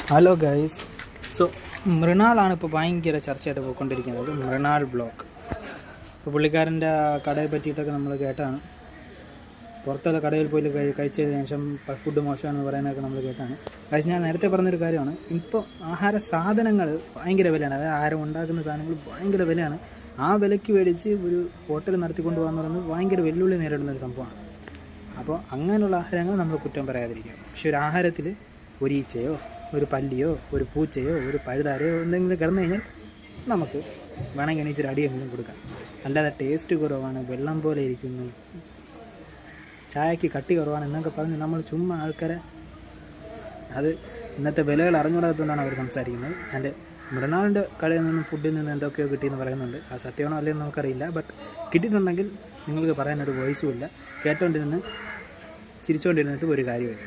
Hello guys. So മൃണാളാണ് ഇപ്പോൾ ഭയങ്കര ചർച്ചയായിട്ട് പോയിക്കൊണ്ടിരിക്കുന്നത്. മൃണാൾ ബ്ലോഗ്. ഇപ്പോൾ പുള്ളിക്കാരൻ്റെ കടയെ പറ്റിയിട്ടൊക്കെ നമ്മൾ കേട്ടാണ്. പുറത്തുള്ള കടയിൽ പോയി കഴിച്ചതിന് ശേഷം ഫുഡ് മോശമാണെന്ന് പറയുന്നതൊക്കെ നമ്മൾ കേട്ടാണ്. പക്ഷേ ഞാൻ നേരത്തെ പറഞ്ഞൊരു കാര്യമാണ്, ഇപ്പോൾ ആഹാര സാധനങ്ങൾ ഭയങ്കര വിലയാണ്. അതായത് ആഹാരം ഉണ്ടാക്കുന്ന സാധനങ്ങൾ ഭയങ്കര വിലയാണ്. ആ വിലയ്ക്ക് മേടിച്ച് ഒരു ഹോട്ടൽ നടത്തിക്കൊണ്ട് പോകാമെന്ന് പറയുന്നത് ഭയങ്കര വെല്ലുവിളി നേരിടുന്നൊരു സംഭവമാണ്. അപ്പോൾ അങ്ങനെയുള്ള ആഹാരങ്ങൾ നമ്മൾ കുറ്റം പറയാതിരിക്കുക. പക്ഷേ ഒരു ആഹാരത്തിൽ ഒരു ഈച്ചയോ ഒരു പല്ലിയോ ഒരു പൂച്ചയോ ഒരു പഴുതാരയോ എന്തെങ്കിലും കിടന്നു കഴിഞ്ഞാൽ നമുക്ക് വേണമെങ്കിൽ എണീച്ചൊരു അടിയെങ്കിലും കൊടുക്കാം. അല്ലാതെ ടേസ്റ്റ് കുറവാണ്, വെള്ളം പോലെ ഇരിക്കുന്നു, ചായക്ക് കട്ടി കുറവാണ് എന്നൊക്കെ പറഞ്ഞ് നമ്മൾ ചുമ്മാ ആൾക്കാരെ, അത് ഇന്നത്തെ വിലകൾ അറിഞ്ഞുകൂടാത്തതുകൊണ്ടാണ് അവർ സംസാരിക്കുന്നത്. എൻ്റെ മൃണാളിൻ്റെ കടയിൽ നിന്നും ഫുഡിൽ നിന്ന് എന്തൊക്കെയോ കിട്ടിയെന്ന് പറയുന്നുണ്ട്. അത് സത്യമാണോ അല്ലയോ നമുക്കറിയില്ല. ബട്ട് കിട്ടിയിട്ടുണ്ടെങ്കിൽ നിങ്ങൾക്ക് പറയാനൊരു വോയിസും ഇല്ല. കേട്ടോണ്ടിരുന്ന് ചിരിച്ചുകൊണ്ടിരുന്നിട്ട് ഒരു കാര്യമില്ല.